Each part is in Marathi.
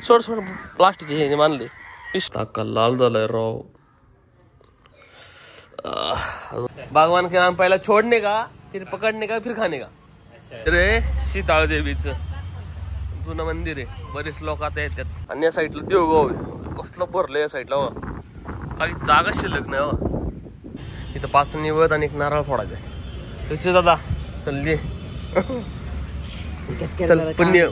सोड सोड प्लास्टिकचे हे मानले टाका लाल झालाय राव। भगवान के नाम पहला छोड़ने का, फिर पकडणे का, फिर खाणे का। रे सीताळ देवीचं जुनं मंदिर आहे, बरेच लोक आता येतात। आणि या साईडला देवगाव आहे, कसलं भरलं या साईडला हो, काही जागा शिल्लक नाही हो। इथं 5 निवद आणि 1 नारळ फोडायचा आहे। तुझे दादा चल दे चल पुण्य।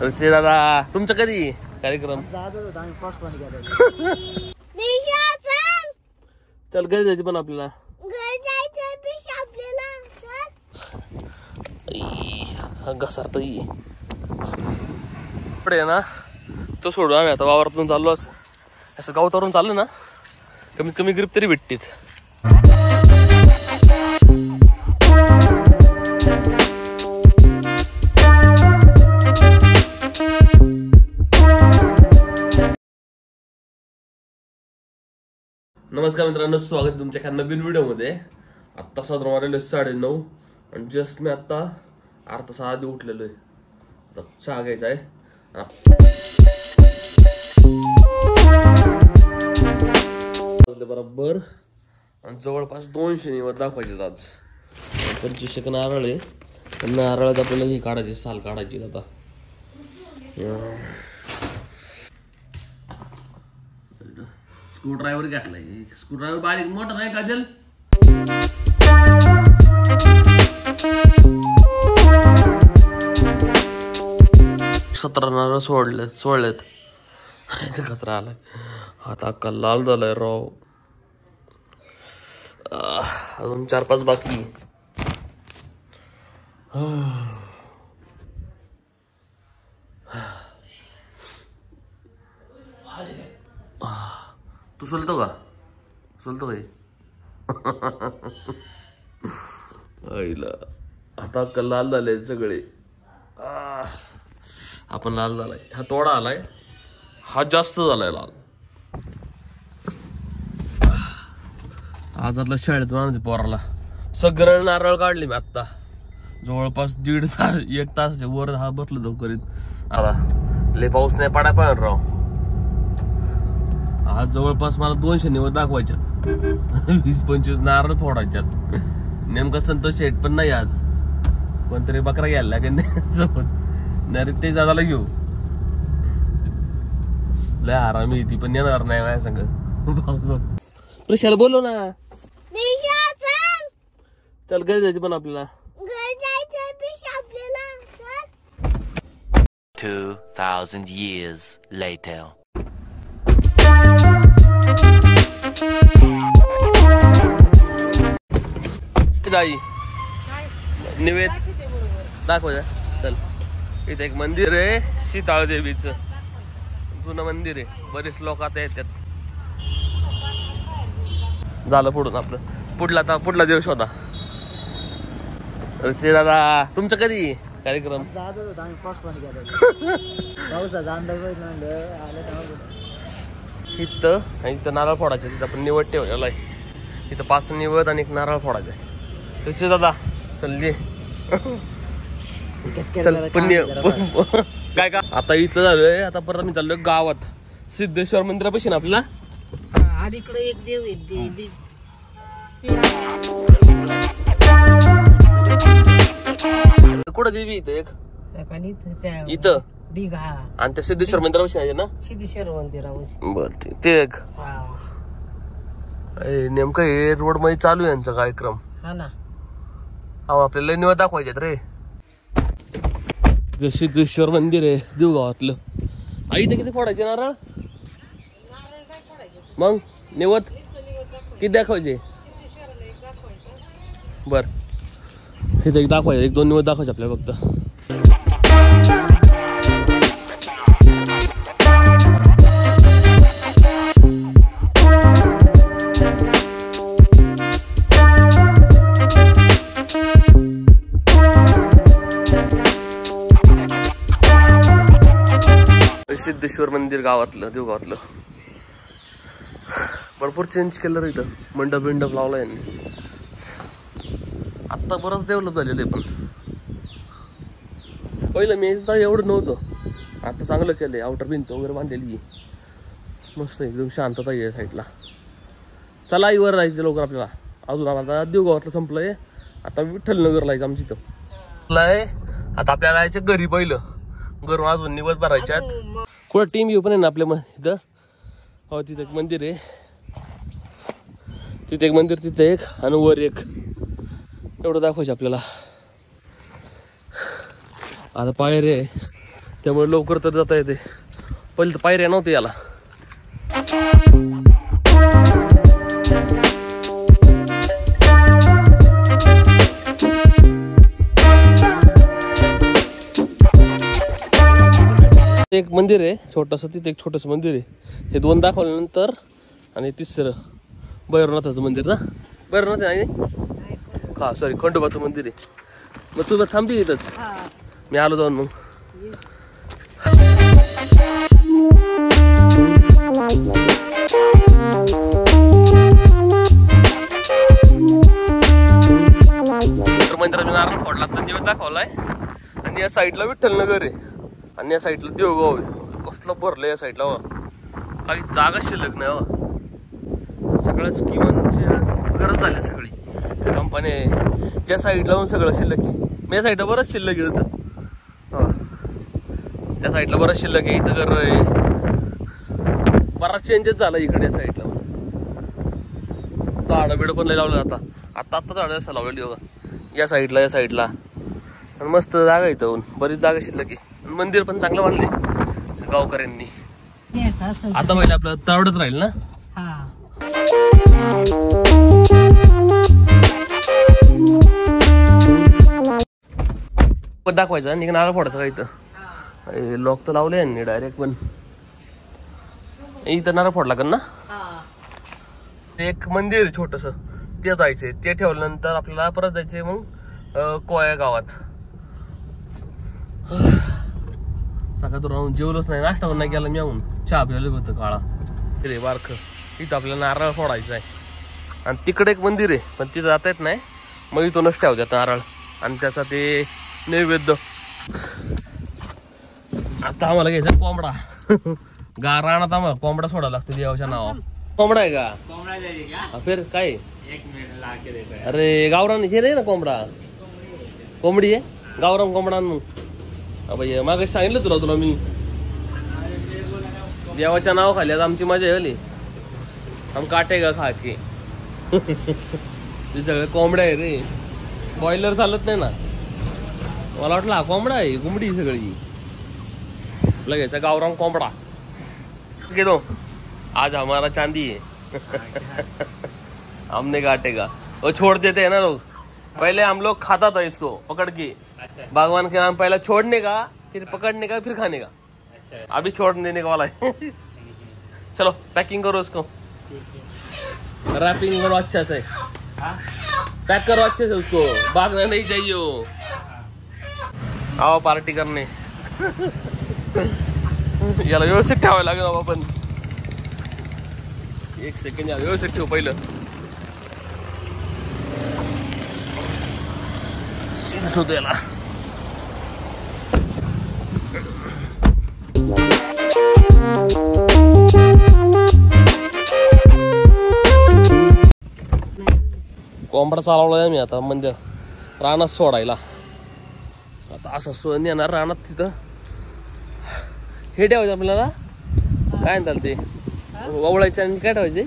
ते दादा तुमचं कधी कार्यक्रम? चल घरी जायचं पण आपल्याला घसारत पुढे ना तो सोडू आम्ही आता वावरातून चाललो असं गावतावरून चाललो ना, कमीत कमी ग्रीप तरी भेटतील। नमस्कार मित्रांनो, स्वागत तुमच्या एका नवीन व्हिडिओ मध्ये। आता साधारण वाजले 9:30 आणि जस्ट मी आता अर्धा तास आधी उठलेलो आहे। आता चहा घ्यायचा आहे बरोबर आणि जवळपास 200 निवड दाखवायचे आज। 25 नारळ आहे, नारळात आपल्याला ही काढायची, साल काढायची। आता स्क्रू ड्रायव्हर घेतलाय, स्क्रू ड्रायव्हर बारीक मोठा नाही काजल। 17 नारळ सोडलेत कचरा आलाय, हात अक्का लाल झालाय राव। अजून 4-5 बाकी। तू सोलतो का? सोलतो काही आईला आता अक्का लाल झाले सगळे। आपण लाल झालाय, हा थोडा आलाय, हा जास्त झालाय लाल। आज आपल्या शाळेत म्हणायचं पोराला सगळं नारळ काढले मी आता, जवळपास 1.5 तास वर हा बसलो जाऊ करीत। आता लय पाऊस नाही पडाय पण राव। आज जवळपास मला 200 निवड दाखवायच्या, 20-25 नारळ फोडायच्यात। नेमकं संतोष शेट पण नाही आज, कोणतरी बकरा घ्यायला लागेल सोबत, नाही ते जादाला घेऊ। लय आरामी ती पण येणार नाही माझ्या संग। प्रशाला बोलव ना, चल घरी जायचं पण आपल्याला। 2000 years later. जाई निवेद दाखव जा चल। इथे एक मंदिर आहे सीताळ देवीचं, जुनं मंदिर आहे, बरेच लोक आता येतात। झालं पुढून आपलं पुढला दिवस होता। ते दादा तुमचं कधी कार्यक्रम? इथं नारळ फोडायचे, तिथं आपण निवड ठेवलेला आहे। इथं 5 निवड आणि 1 नारळ फोडायचा आहे। तुझे दादा चल दे चल पुण्य काय का। आता इथं झालंय, आता परत मी चाललोय गावात सिद्धेश्वर मंदिरापाशी ना आपल्याला। इकडे एक देव आहे, कुठं देवी इथं एक इथं आणि त्या सिद्धेश्वर मंदिरापाशी आहे ना, सिद्धेश्वर मंदिरापाशी। बर ते एक नेमकं हे रोड मध्ये चालू आहे यांचा कार्यक्रम। हा ना, आपल्याला निवड दाखवायच्यात रे। सिद्धेश्वर मंदिर आहे देवगावातलं। आई तर किती फोडायचे नारळ मग? निवद किती दाखवायचे? बर इथं एक दाखवायचे, 1-2 निवद दाखवायचे आपल्याला फक्त। सिद्धेश्वर मंदिर गावातलं देवगावातलं भरपूर चेंज केलं रे। इथं मंडप लावला यांनी, आता बरंच डेव्हलप झालेलं आहे। पण पहिलं मी एवढं नव्हतं, आता चांगलं केलंय. आउटर भिंत वगैरे बांधलेली मस्त, एकदम शांतता आहे साईडला. चला वर जायचं लवकर आपल्याला. अजून आता देवगावातलं संपलंय, आता विठ्ठलनगरला जायचं आमची इथं. आता आपल्याला जायचं घरी. पहिलं घरून अजून निवड भरायच्यात. कुठं टीम व्ह्यू पण आहे ना आपल्या इथं. हो तिथं एक मंदिर आहे, तिथे एक मंदिर, तिथे एक आणि वर एक. एवढं दाखवायचं आपल्याला. आता पायऱ्या आहे त्यामुळे लवकर तर जाता येते. पहिले तर पायऱ्या नव्हते याला. एक मंदिर आहे छोटंसं, तिथे एक छोटंसं मंदिर आहे. हे दोन दाखवल्यानंतर आणि तिसरं भैरवनाथाचं मंदिर ना, भैरवनाथ आहे हा, सॉरी खंडोबाचं मंदिर आहे. मग तुझं थांबते इथंच, मी आलो जाऊन. मग मंदिरात नारळ फोडला, नैवेद्य दाखवलाय. आणि या साईडला विठ्ठलनगर आहे आणि या साईडला देवगाव आहे. कसलं भरलं या साईडला, काही जागा शिल्लक नाही हो. सगळ्या स्कीमांची गरज झाली सगळी. कंपनी त्या साईडला पण सगळं शिल्लक आहे. या साईडला बरंच शिल्लक आहे तसं. त्या साईडला बरंच शिल्लक आहे. इथं घर आहे, बराच चेंजेस झाला इकडे या साईडला. झाडं बिडं पण लावलं आता झाडं असं लावलेली बघा या साईडला, या साईडला. आणि मस्त जागा इथं, बरीच जागा शिल्लक आहे. मंदिर पण चांगलं बांधले गावकऱ्यांनी. आता पहिले आपलं तावडच राहील ना. पण दाखवायचं आणि नारळ फोडायचं का इथं. लॉक तर लावले यांनी डायरेक्ट, पण इथं नारळ फोडला का ना. एक मंदिर छोटस, ते जायचंय. ते ठेवल्यानंतर आपल्याला परत जायचंय मग कोया गावात. सकाळ राहून जेवलोच नाही, नाश्ता पण नाही केला मी. येऊन चहा पिलेलं होतं काळा रे बारक. इथं आपल्याला नारळ फोडायचं आहे. आणि तिकडे एक मंदिर आहे पण तिथं जाता येत नाही, मग इथूनच ठेवतात नारळ आणि त्याचा ते नैवेद्य. आता आम्हाला घ्यायचा कोंबडा. रानात आम्हाला कोंबडा सोडायला लागतो देवाच्या नावा. कोंबडा आहे का फिर काय? अरे गावरान हे रे ना कोंबडा, कोंबडी आहे गावरान कोंबडा. मग मागे सांगितलं तुला मी, देवाच्या नाव खाली आमची मजा झाली. आम काटे का खा के ते सगळे कोंबड्या आहे रे. बॉयलर चालत नाही ना. मला वाटलं हा कोंबडा आहे, कोंबडी सगळी. लगेच गावरान कोंबडा घेतो. आज हमारा चांदी है हमने काटेगा वो छोड़ देते हैं ना लोग. पहले हम लोग खाता था इसको पकड़ के. भगवान के नाम पहला छोड़ने का, फिर पकड़ने का, फिर खाने का. अभी छोड़ देने का वाला है. चलो पैकिंग करो उसको, रैपिंग करो अच्छा से, पैक करो अच्छे से उसको, भागना नहीं चाहिए. आओ पार्टी करने. याला व्यवस्थित ठेवायला लागेल बाबा. पण एक सेकंड या व्यवस्थित ठेव पहिलं. ठेवतो याला. कोंबडा चालवलाय मी आता मंदिर रानात सोडायला. आता असं सोडून येणार रानात. तिथं हे ठेवायचं आपल्याला, काय म्हणतात ते ववळायचं आणि काय ठेवायचे,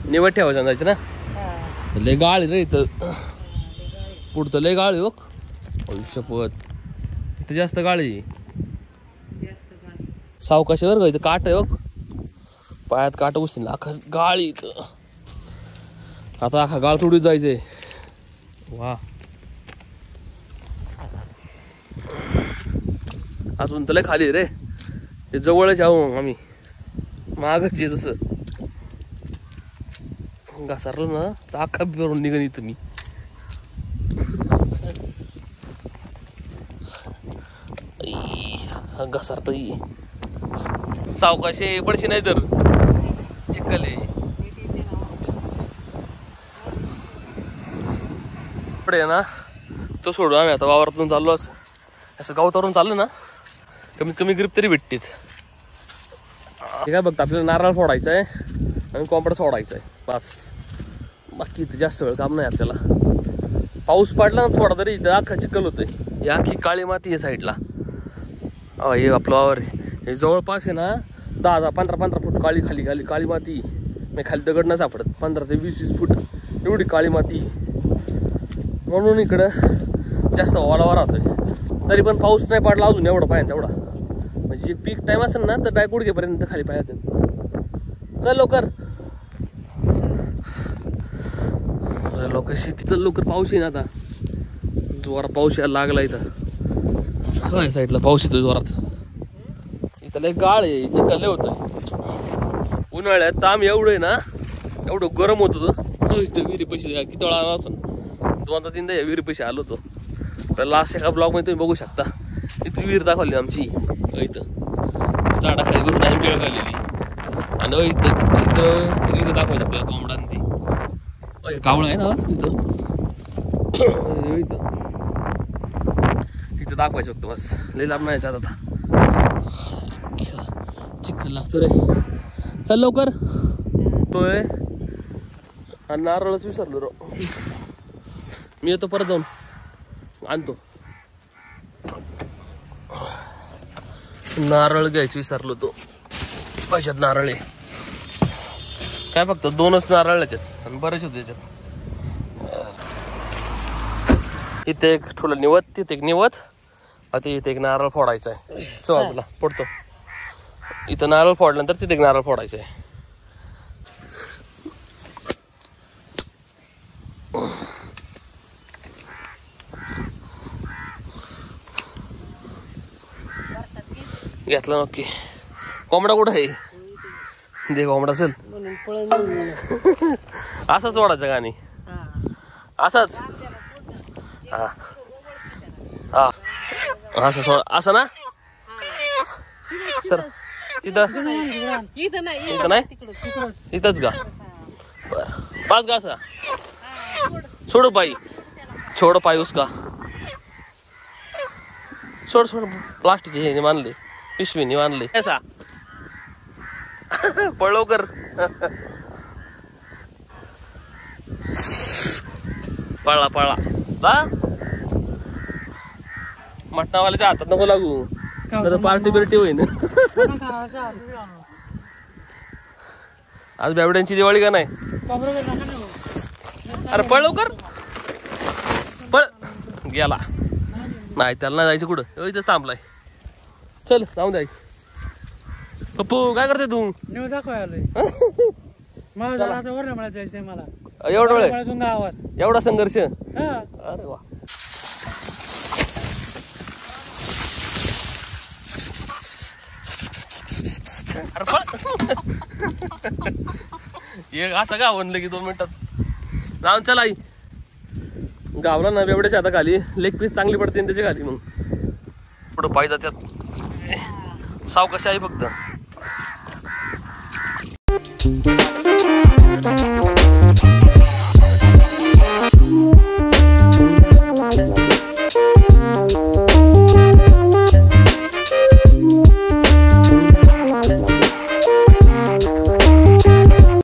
निवड ठेवायचं जायचं ना. लय गाळ रे इथं, पुढचं लय गाळ हो. शपथ इथं जास्त गाळी. सावकाशीवर ग, इथं काट आहे हो, पायात काट बसतील. अख्खा गाळी इथं. आता अख्खा गाळ थोडीच जायचंय. वा अजून तर लय खाली रे. ते जवळच आहो आम्ही, मागच आहे तसं. घासारलं ना तर अख्खा भरून निघन इथं मी. घसारत सावकाशे पडशी नाही तर चिखल आहे. पुढे ना तो सोडून आम्ही आता वावरातून चाललो. असं गावतावरून चाललं ना कमीत कमी ग्रीप तरी भेटते. काय बघता आपल्याला नारळ फोडायचा आहे आणि कोंबडा सोडायचा आहे बस. बाकी इथे जास्त वेळ काम नाही आपल्याला. पाऊस पडला ना थोडा तरी इथं अख्खा चिखल होतोय. ही अख्खी काळी माती आहे साईडला. हे आपलं वावर हे जवळपास आहे ना 10-15 फूट काळी माती. मी खाली दगड न सापडत. 15 ते 20 फूट एवढी काळी माती. म्हणून इकडं जास्त ओलावा राहतोय. तरी पण पाऊस नाही पडला अजून एवढा पाहिजे तेवढा. म्हणजे पीक टाइम असेल ना तर डायरेक्ट गुडघेपर्यंत खाली पाहिजे. चल लवकर लोक शेतीचं लवकर. पाऊस येईन आता. जोरात पाऊस यायला लागला इथं. साईडला पाऊस येतोय जोरात. इथं लय गाळ आहे चिखल होतोय. उन्हाळ्यात ताम एवढं आहे ना एवढं गरम होत होतं. इथं विहिरी पैसे किती वेळा आला असं 2-3दा या विहिरी पैसे आलो होतो. तर लास्ट एका ब्लॉग मध्ये तुम्ही बघू शकता. इथं विहीर दाखवली आमची. इथं झाडाखाली बसून आम्ही वेळ घालेली. आणि इथं दाखवायचं आपल्याला कोंबडा ती कावळा आहे ना इथं. इथं दाखवायचं फक्त बस. लई लांब नाही जात आता. चिखल लागतो रे. चल लवकर. तोय आणि नारळच विसरलो रो. मी येतो परत जाऊन आणतो. नारळ घ्यायचं विसरलो तो. पैशात नारळ आहे काय फक्त 2च नारळ याच्यात आणि बरेच होते त्याच्यात. इथे एक ठुलं निवत तिथे एक निवत. आता इथे एक नारळ फोडायचा आहे. बाजूला फोडतो. इथं नारळ फोडल्यानंतर तिथे एक नारळ फोडायचं आहे. घेतला नक्की. कोंबडा कुठं आहे? दे कोंबडा असेल. असाच वाढायचं गाणी असाच. हा हा असं सोड. असं ना सर. तिथं नाही इथंच का? पाच का असा छोड़ पाई. छोड़ पाई उसका. सोड प्लास्टिकचे हे मानले पिशवीने मानले. ऐसा पळो कर. पळा जा. मटणावाल्याच्या हातात नको लागू. पार्टी बिर्टी होईन. आज बेवड्यांची दिवाळी का नाही? अरे पळ लवकर. पळ गेला. नाही त्याला नाही जायचं कुठं. इथंच थांबलाय. चल जाऊन जाय. पप्पू काय करते तू? एवढा वेळ एवढा संघर्ष. अरे वा. एक असं गावन लगे 2 मिनिटात जाऊन. चल आई गावला ना बेवड्याच्या आता खाली. लेग पीस चांगली पडते त्याच्या खाली. मग पुढं पाय जात्यात. सावकाश आहे फक्त.